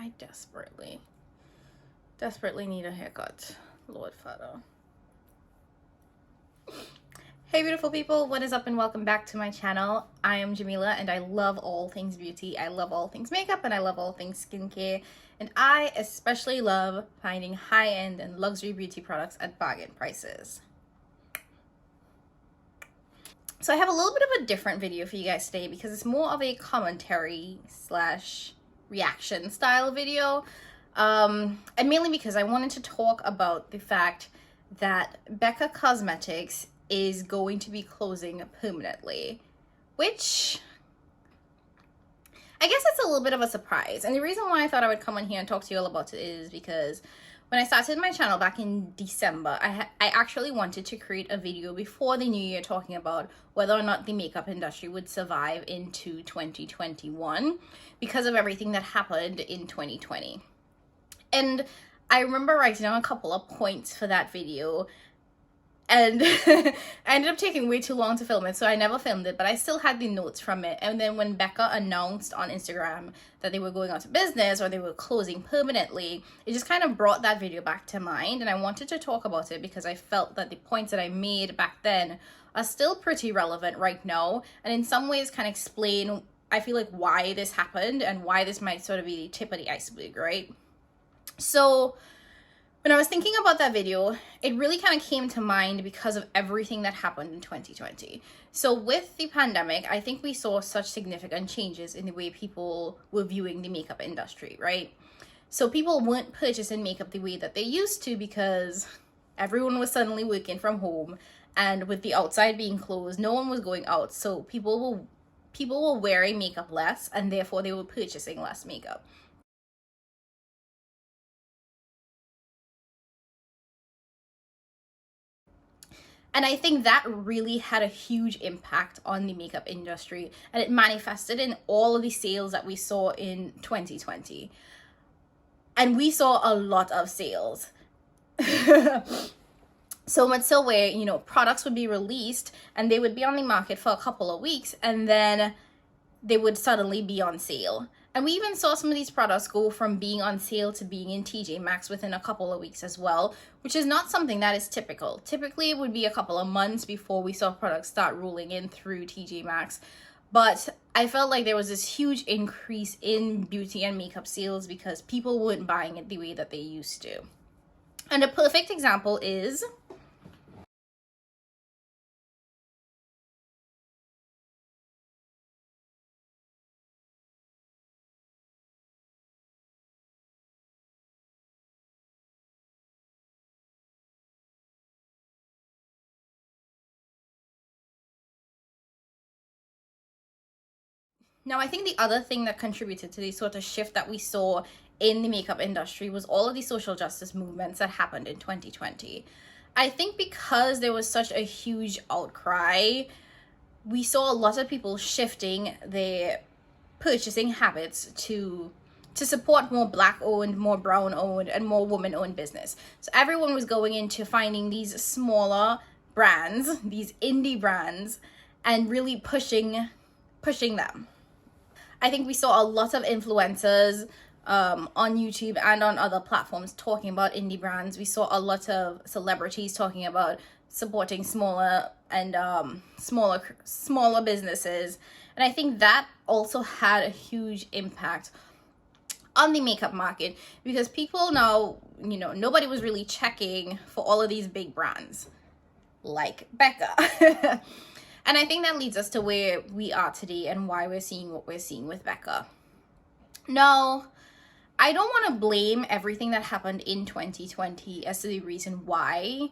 I desperately need a haircut. Lord Father. Hey beautiful people, what is up and welcome back to my channel. I am Jamila and I love all things beauty. I love all things makeup and I love all things skincare. And I especially love finding high-end and luxury beauty products at bargain prices. So I have a little bit of a different video for you guys today because it's more of a commentary slash reaction style video. And mainly because I wanted to talk about the fact that Becca Cosmetics is going to be closing permanently, which I guess it's a little bit of a surprise. And the reason why I thought I would come on here and talk to you all about it is because when I started my channel back in December, I actually wanted to create a video before the new year talking about whether or not the makeup industry would survive into 2021 because of everything that happened in 2020. And I remember writing down a couple of points for that video, and I ended up taking way too long to film it, so I never filmed it, but I still had the notes from it. And then when Becca announced on Instagram that they were going out of business or they were closing permanently, it just kind of brought that video back to mind, and I wanted to talk about it because I felt that the points that I made back then are still pretty relevant right now, and in some ways kind of explain, I feel like, why this happened and why this might sort of be the tip of the iceberg, right? So when I was thinking about that video, it really kind of came to mind because of everything that happened in 2020. So with the pandemic, I think we saw such significant changes in the way people were viewing the makeup industry, right? So people weren't purchasing makeup the way that they used to because everyone was suddenly working from home, and with the outside being closed, no one was going out. So people were wearing makeup less, and therefore they were purchasing less makeup. And I think that really had a huge impact on the makeup industry, and it manifested in all of the sales that we saw in 2020. And we saw a lot of sales. So much so where, you know, products would be released and they would be on the market for a couple of weeks and then they would suddenly be on sale. And we even saw some of these products go from being on sale to being in TJ Maxx within a couple of weeks as well, which is not something that is typical. Typically, it would be a couple of months before we saw products start rolling in through TJ Maxx. But I felt like there was this huge increase in beauty and makeup sales because people weren't buying it the way that they used to. And a perfect example is now, I think the other thing that contributed to the sort of shift that we saw in the makeup industry was all of the social justice movements that happened in 2020. I think because there was such a huge outcry, we saw a lot of people shifting their purchasing habits to support more Black owned, more brown owned, and more woman owned business. So everyone was going into finding these smaller brands, these indie brands, and really pushing them. I think we saw a lot of influencers on YouTube and on other platforms talking about indie brands. We saw a lot of celebrities talking about supporting smaller and smaller businesses. And I think that also had a huge impact on the makeup market because people now, you know, nobody was really checking for all of these big brands like Becca. And I think that leads us to where we are today and why we're seeing what we're seeing with Becca. No, I don't want to blame everything that happened in 2020 as to the reason why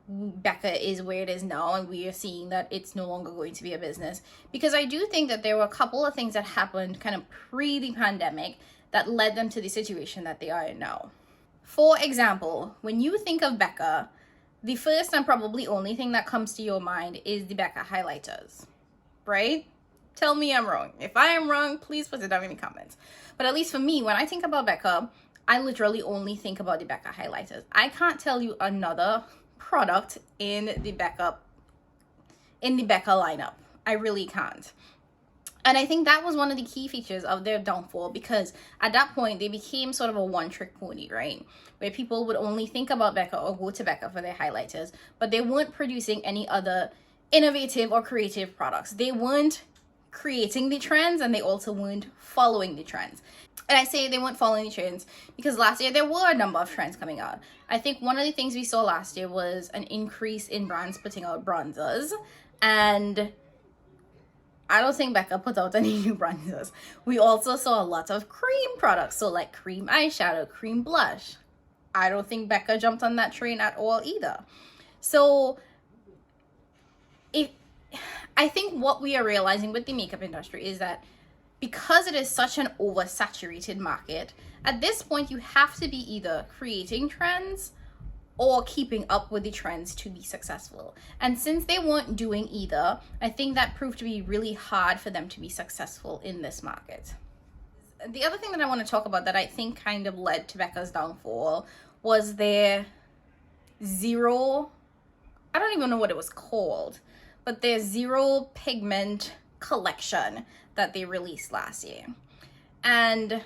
Becca is where it is now and we are seeing that it's no longer going to be a business. Because I do think that there were a couple of things that happened kind of pre the pandemic that led them to the situation that they are in now. For example, when you think of Becca, the first and probably only thing that comes to your mind is the Becca highlighters, right? Tell me I'm wrong. If I am wrong, please put it down in the comments. But at least for me, when I think about Becca, I literally only think about the Becca highlighters. I can't tell you another product in the Becca lineup. I really can't. And I think that was one of the key features of their downfall, because at that point they became sort of a one-trick pony, right? Where people would only think about Becca or go to Becca for their highlighters, but they weren't producing any other innovative or creative products. They weren't creating the trends, and they also weren't following the trends. And I say they weren't following the trends because last year there were a number of trends coming out. I think one of the things we saw last year was an increase in brands putting out bronzers, and I don't think Becca put out any new bronzers. We also saw a lot of cream products, so like cream eyeshadow, cream blush. I don't think Becca jumped on that train at all either. So I think what we are realizing with the makeup industry is that because it is such an oversaturated market, at this point you have to be either creating trends or keeping up with the trends to be successful. And since they weren't doing either, I think that proved to be really hard for them to be successful in this market. The other thing that I want to talk about that I think kind of led to Becca's downfall was their zero, I don't even know what it was called, but their zero pigment collection that they released last year. And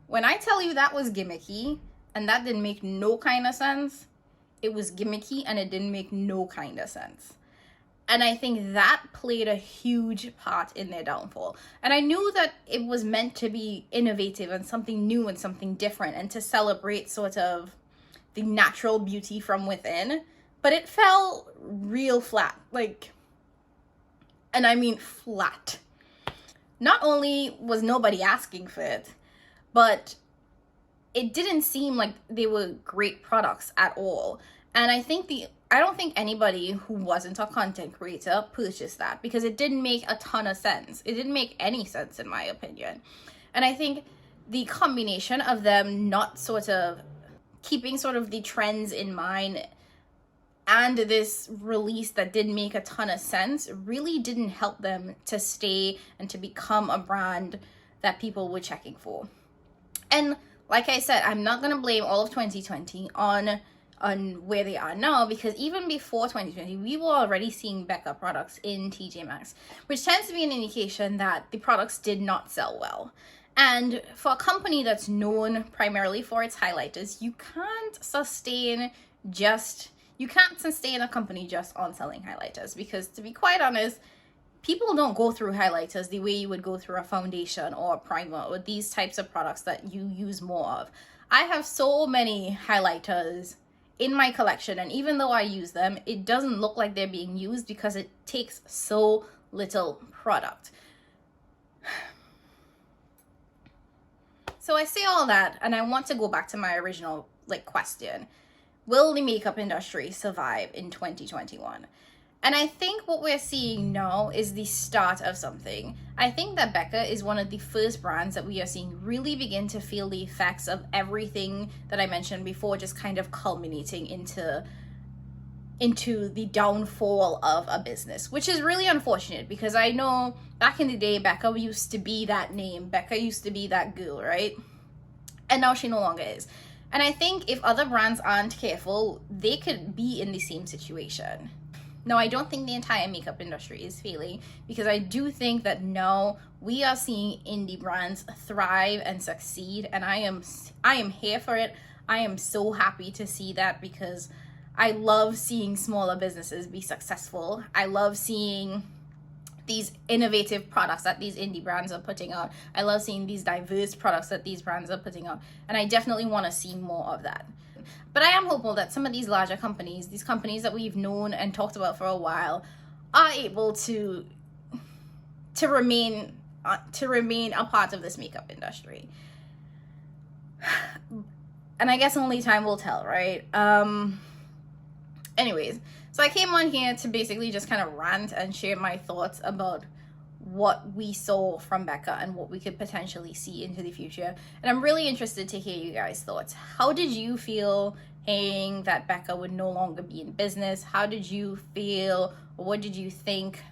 when I tell you that was gimmicky and that didn't make no kind of sense, it was gimmicky and it didn't make no kind of sense. And I think that played a huge part in their downfall. And I knew that it was meant to be innovative and something new and something different and to celebrate sort of the natural beauty from within, but it fell real flat. And I mean flat. Not only was nobody asking for it, but it didn't seem like they were great products at all. And I don't think anybody who wasn't a content creator purchased that, because it didn't make a ton of sense. It didn't make any sense in my opinion. And I think the combination of them not sort of keeping sort of the trends in mind and this release that didn't make a ton of sense really didn't help them to stay and to become a brand that people were checking for. And like I said, I'm not going to blame all of 2020 on where they are now, because even before 2020, we were already seeing Becca products in TJ Maxx, which tends to be an indication that the products did not sell well. And for a company that's known primarily for its highlighters, you can't sustain a company just on selling highlighters, because to be quite honest, people don't go through highlighters the way you would go through a foundation or a primer or these types of products that you use more of. I have so many highlighters in my collection, and even though I use them, it doesn't look like they're being used because it takes so little product. So I say all that, and I want to go back to my original question. Will the makeup industry survive in 2021? And I think what we're seeing now is the start of something. I think that Becca is one of the first brands that we are seeing really begin to feel the effects of everything that I mentioned before, just kind of culminating into the downfall of a business, which is really unfortunate, because I know back in the day, Becca used to be that name. Becca used to be that girl, right? And now she no longer is. And I think if other brands aren't careful, they could be in the same situation. Now, I don't think the entire makeup industry is failing, because I do think that now we are seeing indie brands thrive and succeed, and I am here for it. I am so happy to see that, because I love seeing smaller businesses be successful. I love seeing these innovative products that these indie brands are putting out. I love seeing these diverse products that these brands are putting out, and I definitely want to see more of that. But I am hopeful that some of these larger companies, these companies that we've known and talked about for a while, are able to remain a part of this makeup industry. And I guess only time will tell, right? Anyways, so I came on here to basically just kind of rant and share my thoughts about what we saw from Becca and what we could potentially see into the future. And I'm really interested to hear you guys' thoughts. How did you feel hearing that Becca would no longer be in business? How did you feel? What did you think?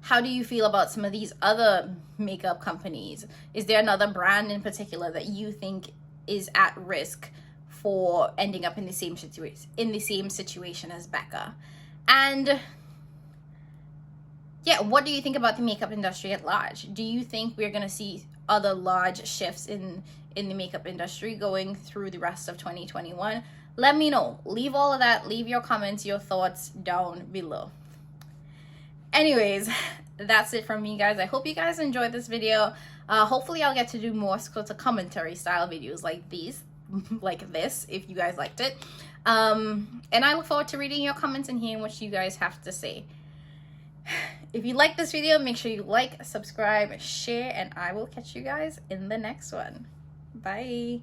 How do you feel about some of these other makeup companies? Is there another brand in particular that you think is at risk for ending up in the same situation as Becca? And yeah, what do you think about the makeup industry at large? Do you think we're going to see other large shifts in the makeup industry going through the rest of 2021? Let me know. Leave all of that. Leave your comments, your thoughts down below. Anyways, that's it from me, guys. I hope you guys enjoyed this video. Hopefully I'll get to do more sort of commentary style videos like these, like this, if you guys liked it. And I look forward to reading your comments and hearing what you guys have to say. If you like this video, make sure you like, subscribe, share, and I will catch you guys in the next one. Bye.